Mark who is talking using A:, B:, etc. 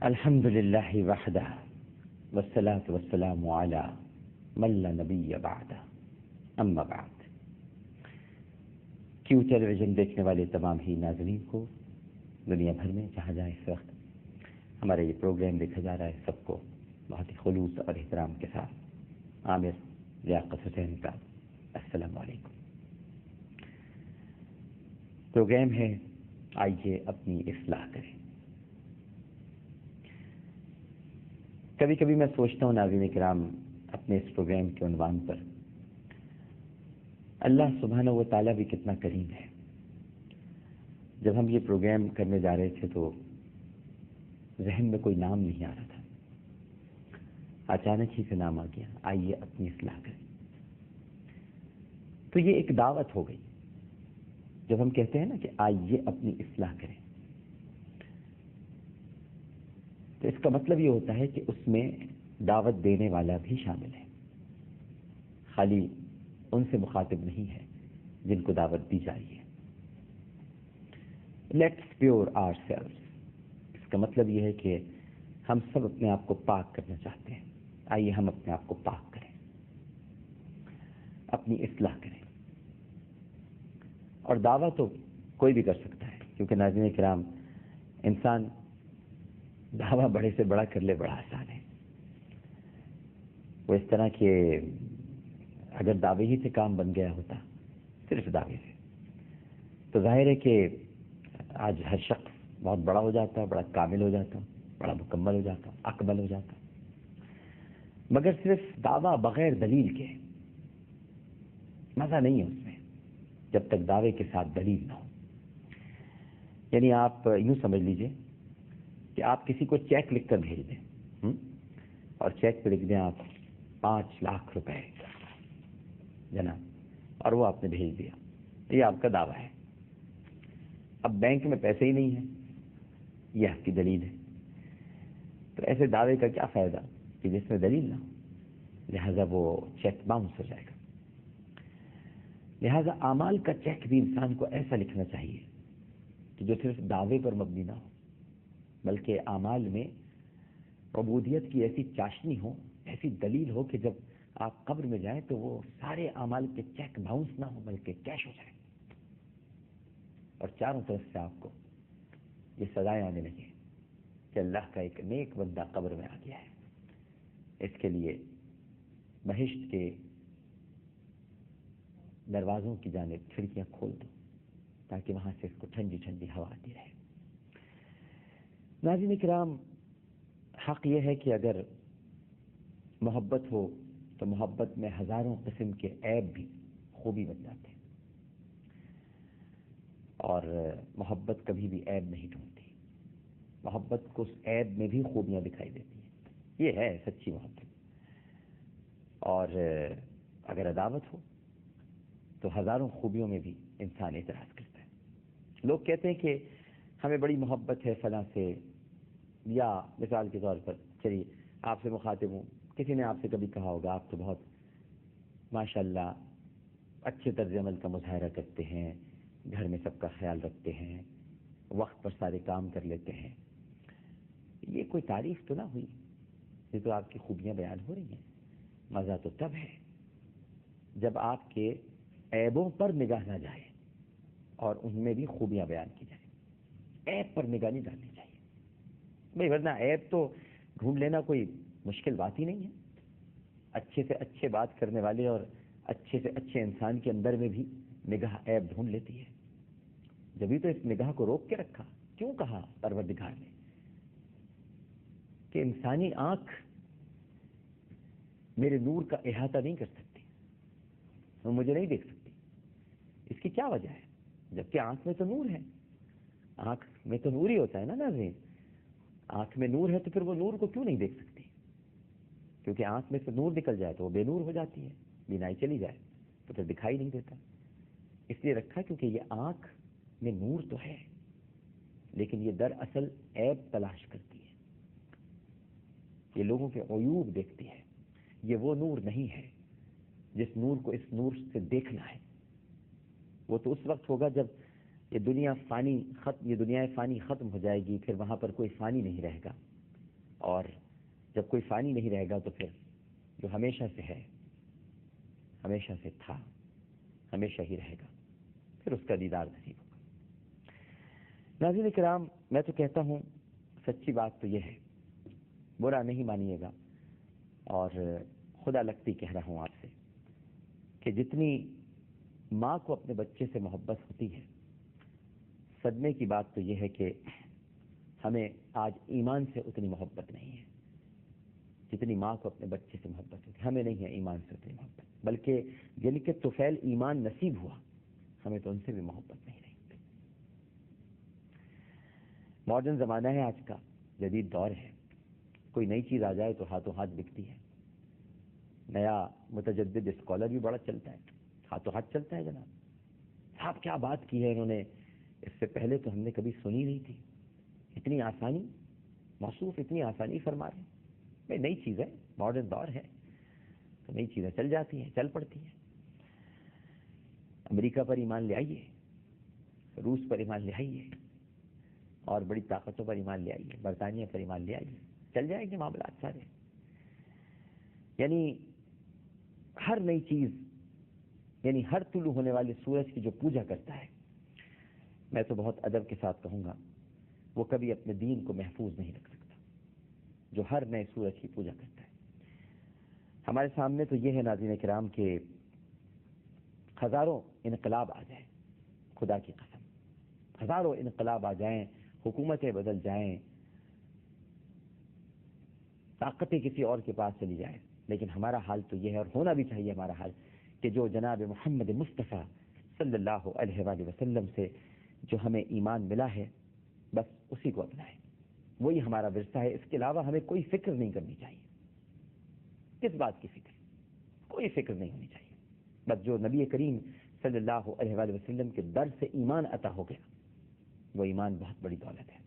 A: الحمد للہ وحدہ والصلاة والسلام علی من لا نبی بعدہ اما بعد۔ کیو ٹیلی ویژن دیکھنے والے تمام ہی ناظرین کو دنیا بھر میں جہاں جہاں اس وقت ہمارا یہ پروگرام دیکھا جا رہا ہے، سب کو بہت ہی خلوص اور احترام کے ساتھ عامر لیاقت حسین کا السلام علیکم۔ پروگرام ہے آئیے اپنی اصلاح کریں۔ کبھی کبھی میں سوچتا ہوں ناظرین کرام، اپنے اس پروگرام کے عنوان پر اللہ سبحانہ و تعالیٰ بھی کتنا کریم ہے۔ جب ہم یہ پروگرام کرنے جا رہے تھے تو ذہن میں کوئی نام نہیں آ رہا تھا، اچانک ہی سے نام آ گیا، آئیے اپنی اصلاح کریں۔ تو یہ ایک دعوت ہو گئی۔ جب ہم کہتے ہیں نا کہ آئیے اپنی اصلاح کریں، تو اس کا مطلب یہ ہوتا ہے کہ اس میں دعوت دینے والا بھی شامل ہے، خالی ان سے مخاطب نہیں ہے جن کو دعوت دی جا رہی ہے۔ لیٹس پیور آور سیلف، اس کا مطلب یہ ہے کہ ہم سب اپنے آپ کو پاک کرنا چاہتے ہیں۔ آئیے ہم اپنے آپ کو پاک کریں، اپنی اصلاح کریں۔ اور دعویٰ تو کوئی بھی کر سکتا ہے، کیونکہ ناظرین کرام، انسان دعویٰ بڑے سے بڑا کر لے بڑا آسان ہے۔ وہ اس طرح کہ اگر دعوے ہی سے کام بن گیا ہوتا، صرف دعوے سے، تو ظاہر ہے کہ آج ہر شخص بہت بڑا ہو جاتا، بڑا کامل ہو جاتا، بڑا مکمل ہو جاتا، اکمل ہو جاتا۔ مگر صرف دعویٰ بغیر دلیل کے مزہ نہیں ہے اس میں، جب تک دعوے کے ساتھ دلیل نہ ہو۔ یعنی آپ یوں سمجھ لیجئے کہ آپ کسی کو چیک لکھ کر بھیج دیں، اور چیک پہ لکھ دیں آپ 5 لاکھ روپے جناب، اور وہ آپ نے بھیج دیا، یہ آپ کا دعویٰ ہے۔ اب بینک میں پیسے ہی نہیں ہیں، یہ آپ کی دلیل ہے۔ تو ایسے دعوے کا کیا فائدہ کہ جس میں دلیل نہ ہو؟ لہذا وہ چیک باؤنس ہو جائے گا۔ لہذا اعمال کا چیک بھی انسان کو ایسا لکھنا چاہیے کہ جو صرف دعوے پر مبنی نہ ہو، بلکہ اعمال میں عبودیت کی ایسی چاشنی ہو، ایسی دلیل ہو کہ جب آپ قبر میں جائیں تو وہ سارے اعمال کے چیک باؤنس نہ ہو بلکہ کیش ہو جائے، اور چاروں طرف سے آپ کو یہ سزائیں آنے لگیں کہ اللہ کا ایک نیک بندہ قبر میں آ گیا ہے، اس کے لیے بہشت کے دروازوں کی جانب کھڑکیاں کھول دو تاکہ وہاں سے اس کو ٹھنڈی ٹھنڈی ہوا آتی رہے۔ ناظرین کرام، حق یہ ہے کہ اگر محبت ہو تو محبت میں ہزاروں قسم کے عیب بھی خوبی بن جاتے ہیں، اور محبت کبھی بھی عیب نہیں ڈھونڈتی۔ محبت کو اس عیب میں بھی خوبیاں دکھائی دیتی ہیں، یہ ہے سچی محبت۔ اور اگر عداوت ہو تو ہزاروں خوبیوں میں بھی انسان اعتراض کرتا ہے۔ لوگ کہتے ہیں کہ ہمیں بڑی محبت ہے فلاں سے، یا مثال کے طور پر چلیے آپ سے مخاطب ہوں، کسی نے آپ سے کبھی کہا ہوگا آپ تو بہت ماشاءاللہ اچھے طرز عمل کا مظاہرہ کرتے ہیں، گھر میں سب کا خیال رکھتے ہیں، وقت پر سارے کام کر لیتے ہیں۔ یہ کوئی تعریف تو نہ ہوئی، یہ تو آپ کی خوبیاں بیان ہو رہی ہیں۔ مزہ تو تب ہے جب آپ کے عیبوں پر نگاہ نہ جائے اور ان میں بھی خوبیاں بیان کی جائیں۔ عیب پر نگاہ نہیں ڈالنی چاہیے بھائی، ورنہ عیب تو ڈھونڈ لینا کوئی مشکل بات ہی نہیں ہے۔ اچھے سے اچھے بات کرنے والے اور اچھے سے اچھے انسان کے اندر میں بھی نگاہ عیب ڈھونڈ لیتی ہے۔ جبھی تو اس نگاہ کو روک کے رکھا، کیوں کہا پروردگار نے کہ انسانی آنکھ میرے نور کا احاطہ نہیں کر سکتی، وہ مجھے نہیں دیکھ سکتی۔ اس کی کیا وجہ ہے؟ جبکہ آنکھ میں تو نور ہے، آنکھ میں تو نور ہی ہوتا ہے نا ناظرین۔ آنکھ میں نور ہے تو پھر وہ نور کو کیوں نہیں دیکھ سکتی؟ کیونکہ آنکھ میں سے نور نکل جائے تو وہ بے نور ہو جاتی ہے، بینائی چلی جائے تو پھر دکھائی نہیں دیتا۔ اس لیے رکھا کیونکہ یہ آنکھ میں نور تو ہے، لیکن یہ دراصل عیب تلاش کرتی ہے، یہ لوگوں کے عیوب دیکھتی ہے۔ یہ وہ نور نہیں ہے جس نور کو اس نور سے دیکھنا ہے۔ وہ تو اس وقت ہوگا جب یہ دنیا فانی ختم ہو جائے گی، پھر وہاں پر کوئی فانی نہیں رہے گا، اور جب کوئی فانی نہیں رہے گا تو پھر جو ہمیشہ سے ہے، ہمیشہ سے تھا، ہمیشہ ہی رہے گا، پھر اس کا دیدار نصیب ہوگا۔ ناظرین کرام، میں تو کہتا ہوں سچی بات تو یہ ہے، برا نہیں مانیے گا، اور خدا لگتی کہہ رہا ہوں آپ سے کہ جتنی ماں کو اپنے بچے سے محبت ہوتی ہے، صدمے کی بات تو یہ ہے کہ ہمیں آج ایمان سے اتنی محبت نہیں ہے جتنی ماں کو اپنے بچے سے محبت ہوتی ہے۔ ہمیں نہیں ہے ایمان سے اتنی محبت، بلکہ جن کے طفیل ایمان نصیب ہوا، ہمیں تو ان سے بھی محبت نہیں رہی۔ ماڈرن زمانہ ہے آج کا، جدید دور ہے، کوئی نئی چیز آ جائے تو ہاتھوں ہاتھ بکتی ہے۔ نیا متجدد اسکالر بھی بڑا چلتا ہے، ہاتھوں ہاتھ چلتا ہے جناب۔ صاحب کیا بات کی ہے انہوں نے، اس سے پہلے تو ہم نے کبھی سنی نہیں تھی، اتنی آسانی، موصوف اتنی آسانی فرما رہے ہیں۔ بھائی نئی چیز ہے، ماڈرن دور ہے تو نئی چیزیں چل جاتی ہیں، چل پڑتی ہیں۔ امریکہ پر ایمان لے آئیے، روس پر ایمان لے آئیے، اور بڑی طاقتوں پر ایمان لے آئیے، برطانیہ پر ایمان لے آئیے، چل جائیں گے معاملات سارے۔ یعنی ہر نئی چیز، یعنی ہر طلوع ہونے والے سورج کی جو پوجا کرتا ہے، میں تو بہت ادب کے ساتھ کہوں گا، وہ کبھی اپنے دین کو محفوظ نہیں رکھ سکتا، جو ہر نئے سورج کی پوجا کرتا ہے۔ ہمارے سامنے تو یہ ہے ناظرین کرام کہ ہزاروں انقلاب آ جائیں، خدا کی قسم، ہزاروں انقلاب آ جائیں، حکومتیں بدل جائیں، طاقتیں کسی اور کے پاس چلی جائیں، لیکن ہمارا حال تو یہ ہے، اور ہونا بھی چاہیے ہمارا حال، کہ جو جناب محمد مصطفیٰ صلی اللہ علیہ وآلہ وسلم سے جو ہمیں ایمان ملا ہے، بس اسی کو اپنائیں، وہی ہمارا ورثہ ہے۔ اس کے علاوہ ہمیں کوئی فکر نہیں کرنی چاہیے۔ کس بات کی فکر؟ کوئی فکر نہیں ہونی چاہیے۔ بس جو نبی کریم صلی اللہ علیہ وآلہ وسلم کے در سے ایمان عطا ہو گیا، وہ ایمان بہت بڑی دولت ہے۔